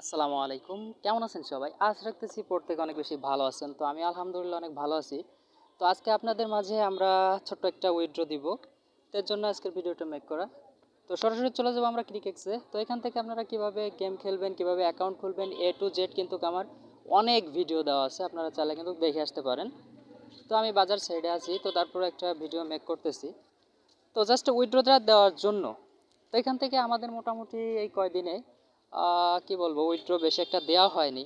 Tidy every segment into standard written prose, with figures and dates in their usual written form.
আসসালামু আলাইকুম। কেমন আছেন সবাই? আশা রাখতেছি প্রত্যেকে অনেক বেশি ভালো আছেন। তো আমি আলহামদুলিল্লাহ অনেক ভালো আছি। তো আজকে আপনাদের মাঝে আমরা ছোট্ট একটা উইথড্র দিব। তো এর জন্য আজকের ভিডিওটা মেক করা। তো সরাসরি চলে যাবো আমরা ক্রিকেক্সে। তো এখান থেকে আপনারা কিভাবে গেম খেলবেন, কিভাবে অ্যাকাউন্ট খুলবেন A to Z কিন্তু আমার অনেক ভিডিও দেওয়া আছে। আপনারা চাইলে কিন্তু দেখে আসতে পারেন। তো আমি বাজার সাইডে আছি। তো তারপরে একটা ভিডিও মেক করতেছি। তো জাস্ট উইথড্রটা দেওয়ার জন্য তো এখান থেকে আমাদের মোটামুটি এই কয়দিনে কি বলবো উইথড্র বেশি একটা দেওয়া হয়নি।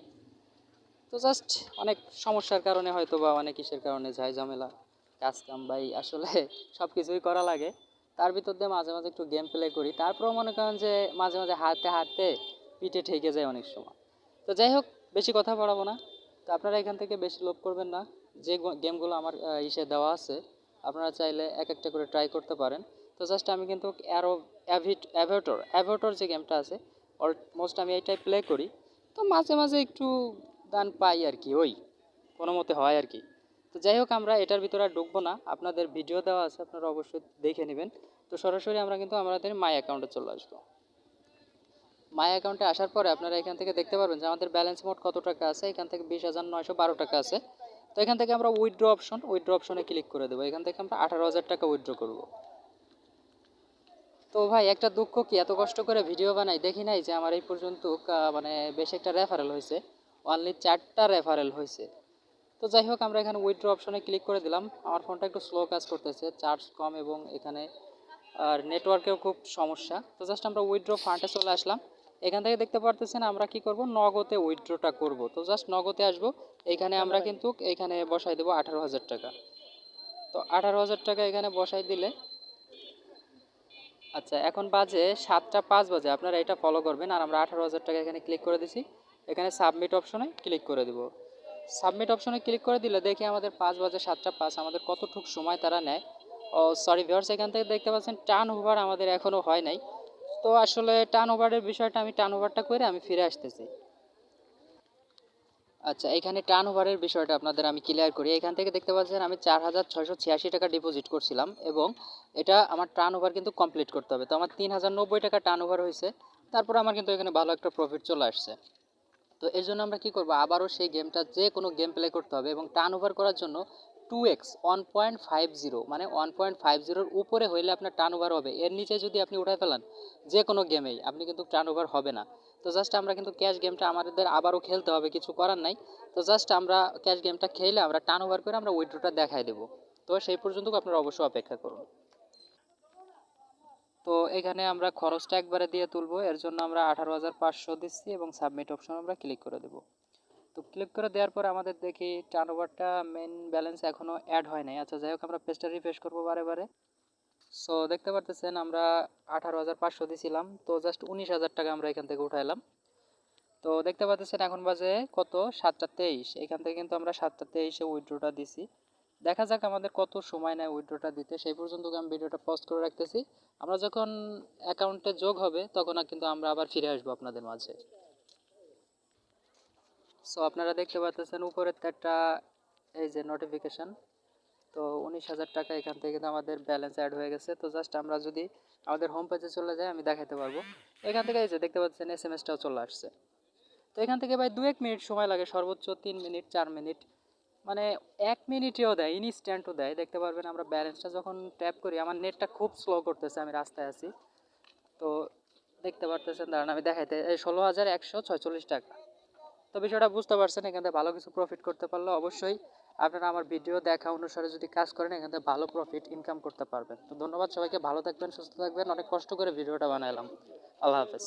তো জাস্ট অনেক সমস্যার কারণে হয়তো বা অনেক কিসের কারণে ঝাই ঝামেলা কাজ কাম ভাই আসলে সব কিছুই করা লাগে। তার ভিতর দিয়ে মাঝে মাঝে একটু গেম প্লে করি, তারপরেও মনে করেন যে মাঝে মাঝে হাঁটতে হাঁটতে পিঠে ঠেকে যায় অনেক সময়। তো যাই হোক, বেশি কথা বাড়াবো না। তো আপনারা এখান থেকে বেশি লোভ করবেন না। যে গেমগুলো আমার ইসে দেওয়া আছে আপনারা চাইলে এক একটা করে ট্রাই করতে পারেন। তো জাস্ট আমি কিন্তু অ্যারো অ্যাভেটর যে গেমটা আছে অলমোস্ট আমি এইটাই প্লে করি। তো মাঝে মাঝে একটু দান পাই আর কি, ওই কোনো মতে হয় আর কি। তো যাই হোক, আমরা এটার ভিতরে আর ঢুকবো না, আপনাদের ভিডিও দেওয়া আছে আপনারা অবশ্যই দেখে নেবেন। তো সরাসরি আমরা কিন্তু আমাদের মাই অ্যাকাউন্টে চলে আসবো। মাই অ্যাকাউন্টে আসার পরে আপনারা এখান থেকে দেখতে পারবেন যে আমাদের ব্যালেন্স মোট কত টাকা আছে। এখান থেকে 20,912 টাকা আছে। তো এখান থেকে আমরা উইথড্র অপশনে ক্লিক করে দেবো। এখান থেকে আমরা 18,000 টাকা উইথড্র করবো। তো ভাই একটা দুঃখ কি, এত কষ্ট করে ভিডিও বানাই দেখি নাই যে আমার এই পর্যন্ত মানে বেশ একটা রেফারেল হয়েছে। অনলি 4টা রেফারেল হয়েছে। তো যাই হোক, আমরা এখানে উইথড্র অপশনে ক্লিক করে দিলাম। আমার ফোনটা একটু স্লো কাজ করতেছে, চার্জ কম এবং এখানে আর নেটওয়ার্কেও খুব সমস্যা। তো জাস্ট আমরা উইথড্র ফান্ডে চলে আসলাম। এখান থেকে দেখতে পারতেছেন আমরা কি করব, নগদে উইথড্রটা করব। তো জাস্ট নগদে আসব। এখানে আমরা কিন্তু এখানে বসাই দেবো 18,000 টাকা। তো 18,000 টাকা এখানে বসাই দিলে, আচ্ছা এখন বাজে 7টা 5 বাজে, আপনারা এটা ফলো করবেন। আর আমরা 18,000 টাকা এখানে ক্লিক করে দিছি। এখানে সাবমিট অপশনে ক্লিক করে দেব। সাবমিট অপশনে ক্লিক করে দিলে দেখি আমাদের 5 বাজে 7টা 5 আমাদের কতটুক সময় তারা নেয়। ও সরি ভিউয়ার্স, এখান থেকে দেখতে পাচ্ছেন টার্ন ওভার আমাদের এখনও হয় নাই। তো আসলে টার্ন ওভারের বিষয়টা আমি টার্ন ওভারটা করে আমি ফিরে আসতেছি। আচ্ছা, এখানে টার্ন ওভারের বিষয়টা আপনাদের আমি ক্লিয়ার করি। এখান থেকে দেখতে পাচ্ছেন আমি 4,686 টাকা ডিপোজিট করছিলাম এবং এটা আমার টার্ন ওভার কিন্তু কমপ্লিট করতে হবে। তো আমার 3,090 টাকা টার্ন ওভার হয়েছে। তারপর আমার কিন্তু এখানে ভালো একটা প্রফিট চলে আসছে। তো এর জন্য আমরা কি করব, আবারও সেই গেমটা যে কোনো গেম প্লে করতে হবে এবং টার্ন ওভার করার জন্য 2x 1.50 মানে 1.50-র উপরে হইলে আপনার টার্ন ওভার হবে। এর নিচে যদি আপনি উঠায় ফেলান যে কোনো গেমেই আপনি কিন্তু টার্ন ওভার হবে না। তো জাস্ট আমরা কিন্তু ক্যাশ গেমটা আমাদের আবারও খেলতে হবে, কিছু করার নাই। তো জাস্ট আমরা ক্যাশ গেমটা খেলে আমরা টার্ন ওভার করে আমরা উইথড্রটা দেখাই দেবো। তো সেই পর্যন্ত আপনারা অবশ্যই অপেক্ষা করুন। তো এখানে আমরা খরচটা একবারে দিয়ে তুলবো, এর জন্য আমরা 18,500 দিচ্ছি এবং সাবমিট অপশন আমরা ক্লিক করে দেবো। তো ক্লিক করে দেওয়ার পর আমাদের দেখি টার্নওভারটা মেন ব্যালেন্স এখনও অ্যাড হয় নাই। আচ্ছা যাই হোক, আমরা পেজটা রিফ্রেশ করবো বারে বারে। সো দেখতে পারতেছেন আমরা 18,500 দিছিলাম, তো জাস্ট 19,000 টাকা আমরা এখান থেকে উঠাইলাম। তো দেখতে পাচ্ছেন এখন বাজে কত, 7টা 23। এখান থেকে কিন্তু আমরা 7টা 23-এ উইথড্রটা দিছি। দেখা যাক আমাদের কত সময় নেয় উইথড্রটা দিতে, সেই পর্যন্ত আমি ভিডিওটা পজ করে রাখতেছি। আমরা যখন অ্যাকাউন্টে যোগ হবে তখন কিন্তু আমরা আবার ফিরে আসবো আপনাদের মাঝে। সো আপনারা দেখতে পাচ্ছেন উপরের একটা এই যে নোটিফিকেশান। তো 19,000 টাকা এখান থেকে কিন্তু আমাদের ব্যালেন্স অ্যাড হয়ে গেছে। তো জাস্ট আমরা যদি আমাদের হোম পেজে চলে যাই আমি দেখাতে পারবো। এখান থেকে এই যে দেখতে পাচ্ছেন এসএমএসটাও চলে আসছে। তো এখান থেকে ভাই 2-1 মিনিট সময় লাগে, সর্বোচ্চ 3 মিনিট 4 মিনিট, মানে 1 মিনিটেও দেয়, ইনস্ট্যান্টও দেয়। দেখতে পারবেন আমরা ব্যালেন্সটা যখন ট্যাপ করি, আমার নেটটা খুব স্লো করতেছে, আমি রাস্তায় আছি। তো দেখতে পারতেছেন, দাঁড়ান আমি দেখাইতে, এই 16,146 টাকা। তো বিষয়টা বুঝতে পারছেন, এখান থেকে ভালো কিছু প্রফিট করতে পারলে অবশ্যই আপনারা আমার ভিডিও দেখা অনুসারে যদি কাজ করেন এখান থেকে ভালো প্রফিট ইনকাম করতে পারবেন। তো ধন্যবাদ সবাইকে, ভালো থাকবেন, সুস্থ থাকবেন। অনেক কষ্ট করে ভিডিওটা বানালাম। আল্লাহ হাফেজ।